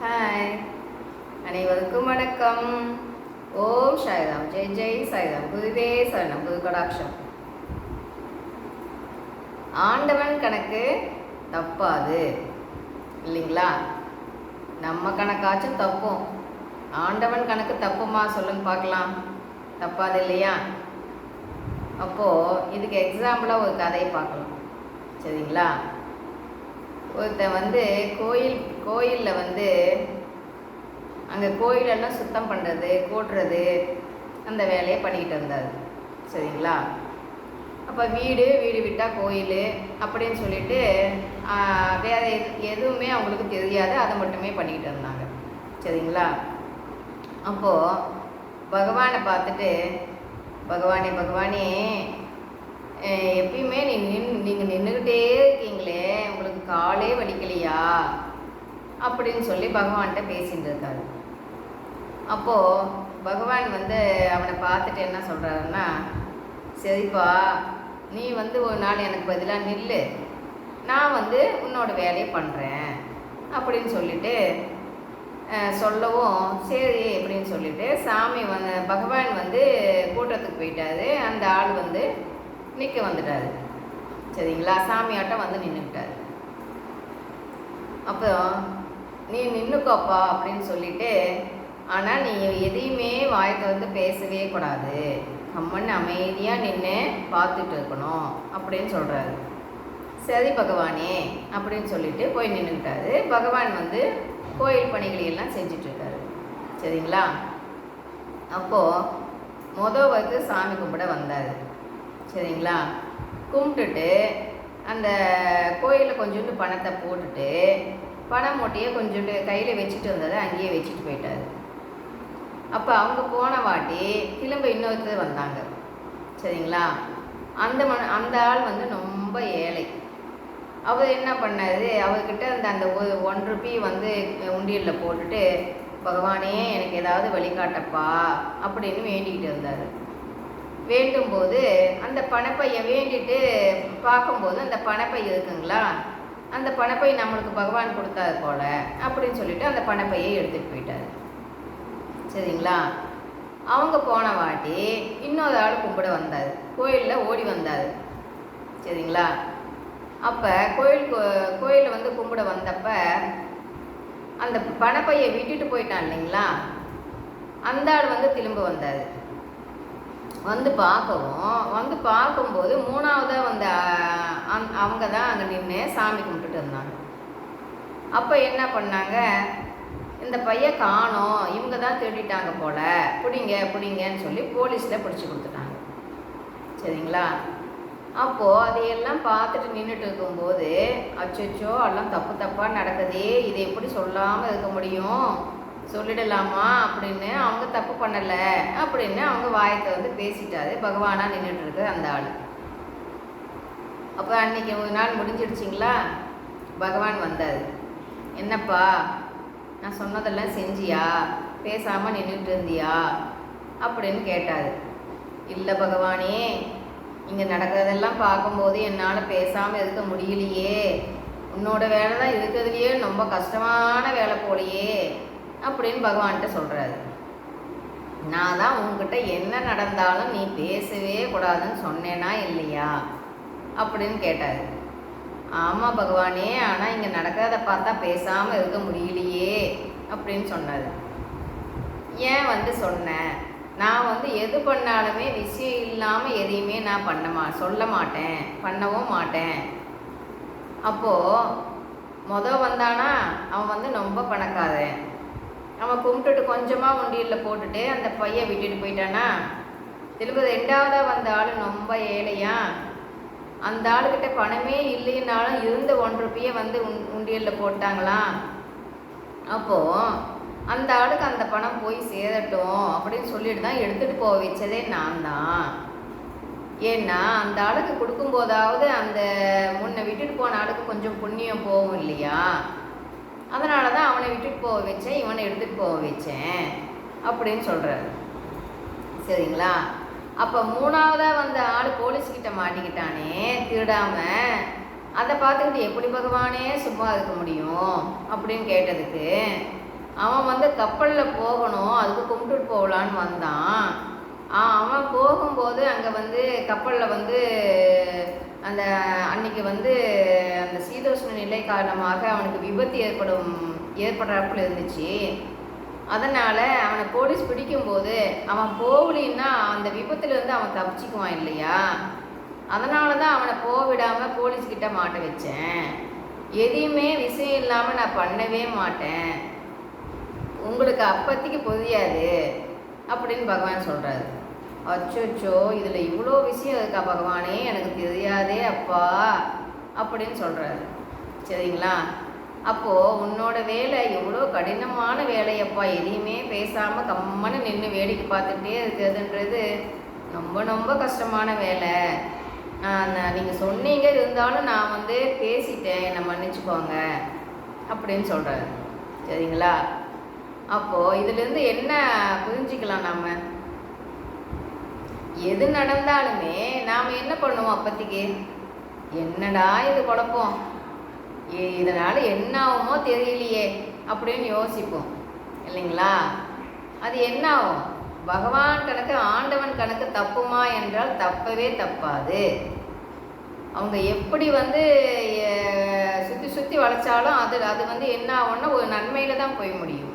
Hi, அனைவருக்கும் வணக்கம். ஓம் சாய்ராம், ஜெய் ஜெய் சாய்ராம், குருவே சரணம், குரு கடாட்சம். ஆண்டவன் கணக்கு தப்பாது இல்லைங்களா? நம்ம கணக்காச்சும் தப்போம், ஆண்டவன் கணக்கு தப்புமா சொல்லுங்க பார்க்கலாம். தப்பாது இல்லையா? அப்போது இதுக்கு எக்ஸாம்பிளாக ஒரு கதையை பார்க்கலாம். சரிங்களா? ஒருத்தன் கோயிலில் அங்கே கோயிலெல்லாம் சுத்தம் பண்ணுறது, கூட்டுறது, அந்த வேலையை பண்ணிக்கிட்டு இருந்தார். சரிங்களா? அப்போ வீடு விட்டால் கோயில் அப்படின்னு சொல்லிட்டு வேறு எதுவுமே அவங்களுக்கு தெரியாது, அதை மட்டுமே பண்ணிக்கிட்டு இருந்தாங்க. சரிங்களா? அப்போது பகவானை பார்த்துட்டு, பகவானே எப்பயுமே நீங்கள் நின்றுக்கிட்டே இருக்கீங்களே, உங்களுக்கு காலே வலிக்கலையா அப்படின்னு சொல்லி பகவான்கிட்ட பேசிகிட்டு இருக்காரு. அப்போது பகவான் அவனை பார்த்துட்டு என்ன சொல்கிறாருன்னா, சரிப்பா, நீ ஒரு நாள் எனக்கு பதிலாக நில்லு, நான் உன்னோட வேலையை பண்ணுறேன் அப்படின்னு சொல்லிட்டு சொல்லவும், சரி அப்படின்னு சொல்லிட்டு சாமி பகவான் கூட்டத்துக்கு போயிட்டாரு. அந்த ஆள் நிற்க வந்துட்டார். சரிங்களா? சாமியாட்டம் நின்றுக்கிட்டார். அப்புறம் நீ நின்றுக்கோப்பா அப்படின்னு சொல்லிட்டு, ஆனால் நீ எதையுமே வாயத்தை பேசவே கூடாது, கம்மன் அமைதியாக நின்று பார்த்துட்டு இருக்கணும் அப்படின்னு சொல்கிறாரு. சரி பகவானே அப்படின்னு சொல்லிட்டு போய் நின்றுக்கிட்டாரு. பகவான் கோயில் பணிகளெல்லாம் செஞ்சிட்ருக்காரு. சரிங்களா? அப்போது சாமி கும்பிட வந்தார். சரிங்களா? கும்பிட்டுட்டு அந்த கோயிலில் கொஞ்சோண்டு பணத்தை போட்டுட்டு, பணம் மூட்டையை கொஞ்சோண்டு கையில் வச்சுட்டு வந்ததை அங்கேயே வச்சுட்டு போயிட்டார். அப்போ அவங்க போன வாட்டி திரும்ப இன்னொருத்தர் வந்தாங்க. சரிங்களா? அந்த ஆள் ரொம்ப ஏழை. அவர் என்ன பண்ணார், அவர்கிட்ட அந்த ₹1 உண்டியலில் போட்டுட்டு, பகவானே எனக்கு ஏதாவது வழிகாட்டப்பா அப்படின்னு வேண்டிக்கிட்டு இருந்தார். வேண்டும்போது அந்த பணப்பையை வேண்டிட்டு பார்க்கும்போது அந்த பணப்பை இருக்குங்களா, அந்த பணப்பை நம்மளுக்கு பகவான் கொடுத்தாரு போல அப்படின்னு சொல்லிட்டு அந்த பணப்பையை எடுத்துகிட்டு போயிட்டார். சரிங்களா? அவங்க போன வாட்டி இன்னொரு ஆள் கும்பிட வந்தார், கோயிலில் ஓடி வந்தார். சரிங்களா? அப்போ கோயிலில் கும்பிட வந்தப்போ அந்த பணப்பையை விட்டுட்டு போயிட்டான் இல்லைங்களா, அந்த ஆள் திரும்ப வந்தார். பார்க்கும்போது மூணாவதாக அவங்க தான் அங்கே நின்று சாமி கும்பிட்டுட்டு இருந்தாங்க. அப்போ என்ன பண்ணாங்க, இந்த பையன் காணோம், இவங்க தான் தேடிட்டாங்க போல், பிடிங்கன்னு சொல்லி போலீஸில் பிடிச்சி கொடுத்துட்டாங்க. சரிங்களா? அப்போது அதையெல்லாம் பார்த்துட்டு நின்றுட்டு இருக்கும்போது, அச்சோ எல்லாம் தப்பாக நடக்குதே, இதை எப்படி சொல்லாமல் இருக்க முடியும், சொல்லிடலாமா அப்படின்னு அவங்க தப்பு பண்ணலை அப்படின்னு அவங்க வாயத்தை பேசிட்டாரு. பகவானாக நின்றுட்டு இருக்கு அந்த ஆள். அப்போ அன்றைக்கி ஒரு நாள் முடிஞ்சிடுச்சிங்களா, பகவான் வந்தார். என்னப்பா, நான் சொன்னதெல்லாம் செஞ்சியா, பேசாமல் நின்றுட்டு இருந்தியா அப்படின்னு கேட்டார். இல்லை பகவானே, இங்கே நடக்கிறதெல்லாம் பார்க்கும்போது என்னால் பேசாமல் இருக்க முடியலையே, உன்னோட வேலை தான் இருக்கிறதுலையே ரொம்ப கஷ்டமான வேலை போலையே அப்படின்னு பகவான்கிட்ட சொல்கிறாரு. நான் தான் உங்ககிட்ட என்ன நடந்தாலும் நீ பேசவே கூடாதுன்னு சொன்னேனா இல்லையா அப்படின்னு கேட்டார். ஆமாம் பகவானே, ஆனால் இங்கே நடக்கிறத பார்த்தா பேசாமல் இருக்க முடியலையே அப்படின்னு சொன்னார். ஏன் சொன்னேன், நான் எது பண்ணாலுமே விஷயம் இல்லாமல் எதையுமே நான் சொல்ல மாட்டேன், பண்ணவும் மாட்டேன். அப்போது வந்தானா அவன் ரொம்ப பணக்காரன். அவன் கும்பிட்டுட்டு கொஞ்சமாக உண்டியலில் போட்டுட்டு அந்த பையை விட்டுட்டு போயிட்டானா, திரும்ப ரெண்டாவதாக வந்த ஆள் ரொம்ப ஏழையா, அந்த ஆளுக்கிட்ட பணமே இல்லைன்னாலும் இருந்த ₹1 உண்டியலில் போட்டாங்களாம். அப்போது அந்த ஆளுக்கு அந்த பணம் போய் சேரட்டும் அப்படின்னு சொல்லிட்டு தான் எடுத்துகிட்டு போக வச்சதே நான் தான். ஏன்னா அந்த ஆளுக்கு கொடுக்கும்போதாவது அந்த முன்ன விட்டுட்டு போன ஆளுக்கு கொஞ்சம் புண்ணியம் போகும் இல்லையா, அதனால தான் அவனை விட்டுட்டு போக வச்சேன், இவனை எடுத்துகிட்டு போக வச்சேன் அப்படின்னு சொல்கிறாரு. சரிங்களா? அப்போ மூணாவதாக வந்த ஆள் போலீஸ்கிட்ட மாட்டிக்கிட்டானே திருடாமல், அதை பார்த்துக்கிட்டு எப்படி பகவானே சும்மா இருக்க முடியும் அப்படின்னு கேட்டதுக்கு அவன் வந்து கப்பலில் போகணும், அதுக்கு கும்பிட்டுட்டு போகலான்னு வந்தான். அவன் போகும்போது அங்கே வந்து கப்பலில் வந்து அந்த அன்னைக்கு வந்து அந்த சீதோஷ்ண நிலை காரணமாக அவனுக்கு விபத்து ஏற்படுறாப்புல இருந்துச்சு. அதனால் அவனை போலீஸ் பிடிக்கும்போது அவன் போகலின்னா அந்த விபத்துலேருந்து அவன் தப்பிச்சிக்குவான் இல்லையா? அதனால தான் அவனை விடாமல் போலீஸ்கிட்ட மாட்ட வச்சேன். எதையுமே விஷயம் இல்லாமல் நான் பண்ணவே மாட்டேன், உங்களுக்கு அப்பத்திக்கு புரியாது அப்படின்னு பகவான் சொல்கிறாரு. அச்சோச்சோ, இதில் இவ்வளோ விஷயம் இருக்கா பகவானே, எனக்கு தெரியாதே அப்பா அப்படின்னு சொல்கிறாரு. சரிங்களா? அப்போது உன்னோட வேலை எவ்வளோ கடினமான வேலையப்பா, எதையுமே பேசாமல் கம்மன்னு நின்று வேடிக்கை பார்த்துட்டே இருக்கிறதுன்றது ரொம்ப ரொம்ப கஷ்டமான வேலை. நீங்கள் சொன்னீங்க, இருந்தாலும் நான் வந்து பேசிட்டேன், என்னை மன்னிச்சுக்கோங்க அப்படின்னு சொல்கிறாரு. சரிங்களா? அப்போது இதிலேருந்து என்ன புரிஞ்சிக்கலாம்? நாம் எது நடந்தாலுமே நாம் என்ன பண்ணுவோம்? அப்போதைக்கு என்னடா இது குழப்பம், இதனால் என்ன ஆகுமோ தெரியலையே அப்படின்னு யோசிப்போம் இல்லைங்களா? அது என்ன ஆகும்? பகவான் கணக்கு, ஆண்டவன் கணக்கு தப்புமா என்றால் தப்பவே தப்பாது. அவங்க எப்படி வந்து சுற்றி சுற்றி வளைச்சாலும் அது வந்து என்ன ஆகும்னா ஒரு நன்மையில் தான் போய் முடியும்.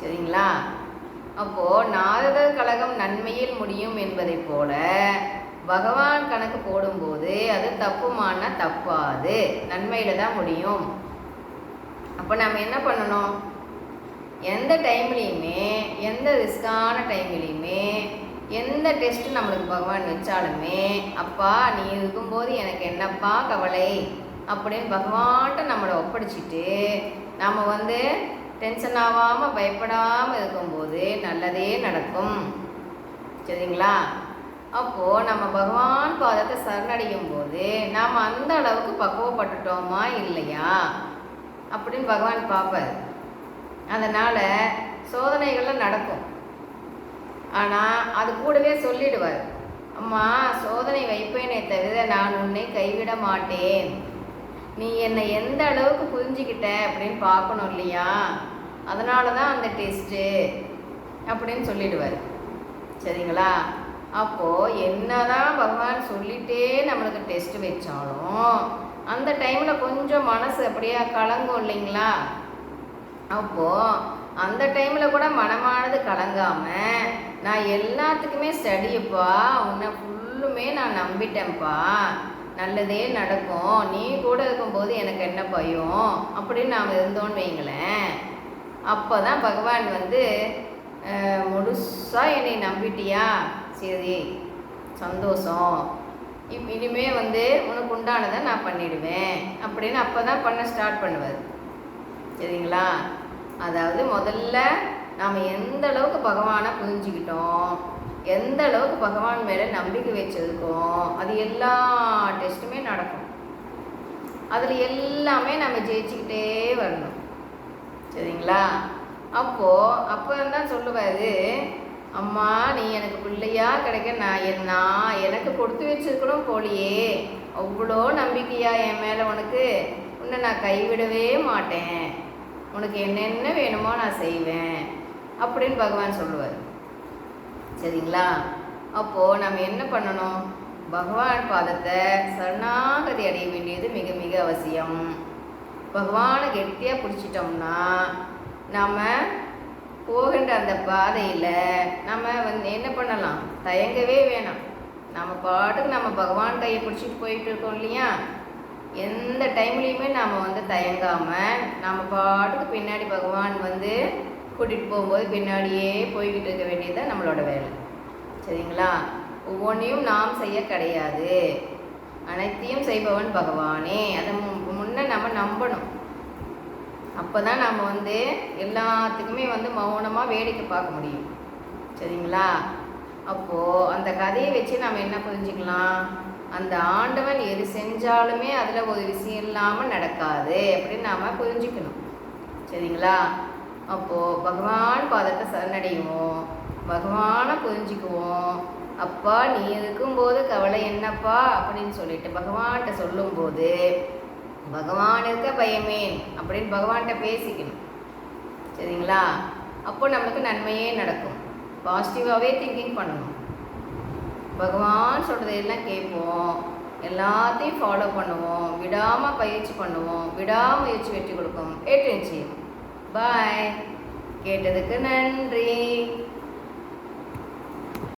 சரிங்களா? அப்போது நாரதர் கழகம் நன்மையில் முடியும் என்பதை போல பகவான் கணக்கு போடும்போது அது தப்புமான தப்பாது, நன்மையில் தான் முடியும். அப்போ நம்ம என்ன பண்ணணும்? எந்த டைம்லேயுமே, எந்த ரிஸ்கான டைம்லேயுமே, எந்த டெஸ்ட்டு நம்மளுக்கு பகவான் வச்சாலுமே, அப்பா நீ இருக்கும்போது எனக்கு என்னப்பா கவலை அப்படின்னு பகவான்கிட்ட நம்மளை ஒப்படைச்சிட்டு நம்ம வந்து டென்ஷன் ஆகாமல் பயப்படாமல் இருக்கும்போது நல்லதே நடக்கும். சரிங்களா? அப்போது நம்ம பகவான் பாதத்தை சரணடையும் போது நாம் அந்த அளவுக்கு பக்குவப்பட்டுட்டோமா இல்லையா அப்படின்னு பகவான் பார்ப்பார். அதனால் சோதனைகள்லாம் நடக்கும். ஆனால் அது கூடவே சொல்லிடுவார், அம்மா சோதனை வைப்பேனே தவிர நான் உன்னை கைவிட மாட்டேன், நீ என்னை எந்த அளவுக்கு புரிஞ்சுக்கிட்ட அப்படின்னு பார்க்கணும் இல்லையா? அதனால தான் அந்த டெஸ்ட்டு அப்படின்னு சொல்லிடுவார். சரிங்களா? அப்போது என்ன தான் பகவான் சொல்லிகிட்டே நம்மளுக்கு டெஸ்ட்டு வச்சாலும் அந்த டைமில் கொஞ்சம் மனசு அப்படியே கலங்கும் இல்லைங்களா? அப்போது அந்த டைமில் கூட மனமானது கலங்காமல் நான் எல்லாத்துக்குமே ஸ்டடியப்பா, உன்னை ஃபுல்லுமே நான் நம்பிட்டேன்ப்பா, நல்லதே நடக்கும், நீ கூட இருக்கும்போது எனக்கு என்ன பயம் அப்படின்னு நாம் இருந்தோன்னு வைங்களேன். அப்போ தான் பகவான் வந்து முழுசாக என்னை நம்பிட்டியா, சரி சந்தோஷம், இனிமே வந்து உனக்கு உண்டானதை நான் பண்ணிடுவேன் அப்படின்னு அப்போ தான் பண்ண ஸ்டார்ட் பண்ணுவார். சரிங்களா? அதாவது முதல்ல நாம் எந்த அளவுக்கு பகவானை புரிஞ்சுக்கிட்டோம், எந்த அளவுக்கு பகவான் மேலே நம்பிக்கை வச்சுருக்கோம், அது எல்லா டெஸ்ட்டுமே நடக்கும். அதில் எல்லாமே நம்ம ஜெயிச்சுக்கிட்டே வரணும். சரிங்களா? அப்போ தான் சொல்லுவார், அம்மா நீ எனக்கு பிள்ளையாக கிடைக்க நான் எனக்கு கொடுத்து வச்சுருக்கணும் போலியே, அவ்வளோ நம்பிக்கையா என் மேலே உனக்கு, உன்னை நான் கைவிடவே மாட்டேன், உனக்கு என்னென்ன வேணுமோ நான் செய்வேன் அப்படின்னு பகவான் சொல்லுவார். சரிங்களா? அப்போது நம்ம என்ன பண்ணணும்? பகவான் பாதத்தை சரணாகதி அடைய வேண்டியது மிக மிக அவசியம். பகவானை கெட்டியாக பிடிச்சிட்டோம்னா நம்ம போகின்ற அந்த பாதையில் நம்ம வந்து என்ன பண்ணலாம்? தயங்கவே வேணாம். நம்ம பாட்டுக்கு நம்ம பகவான் கையை பிடிச்சிட்டு போயிட்டு இருக்கோம் இல்லையா? எந்த டைம்லேயுமே நாம் வந்து தயங்காமல் நம்ம பாட்டுக்கு பின்னாடி பகவான் வந்து கூட்டிகிட்டு போகும்போது பின்னாடியே போய்கிட்டு இருக்க வேண்டியது நம்மளோட வேலை. சரிங்களா? ஒவ்வொன்றையும் நாம் செய்ய கிடையாது, அனைத்தையும் செய்பவன் பகவானே. அதை முன்னே நம்ம நம்பணும். அப்போ தான் நம்ம வந்து எல்லாத்துக்குமே வந்து மௌனமாக வேடிக்கை பார்க்க முடியும். சரிங்களா? அப்போது அந்த கதையை வச்சு நம்ம என்ன புரிஞ்சுக்கலாம்? அந்த ஆண்டவன் எது செஞ்சாலுமே அதில் ஒரு விஷயம் இல்லாமல் நடக்காது அப்படின்னு நாம் புரிஞ்சுக்கணும். சரிங்களா? அப்போது பகவான் பாதத்தை சரணடைவோம், பகவானை புரிஞ்சுக்குவோம். அப்பா நீ இருக்கும்போது கவலை என்னப்பா அப்படின்னு சொல்லிட்டு பகவான்கிட்ட சொல்லும்போது பகவான் இருக்க பயமேன் அப்படின்னு பகவான்கிட்ட பேசிக்கணும். சரிங்களா? இல்லைங்களா? அப்போ நம்மளுக்கு நன்மையே நடக்கும். பாசிட்டிவாகவே திங்கிங் பண்ணணும். பகவான் சொல்கிறதையெல்லாம் கேட்போம், எல்லாத்தையும் ஃபாலோ பண்ணுவோம், விடாமல் பயிற்சி பண்ணுவோம். விடாமுயற்சி வெற்றி கொடுக்கும். ஏற்றேன் செய்யும். பாய். கேட்டதுக்கு நன்றி.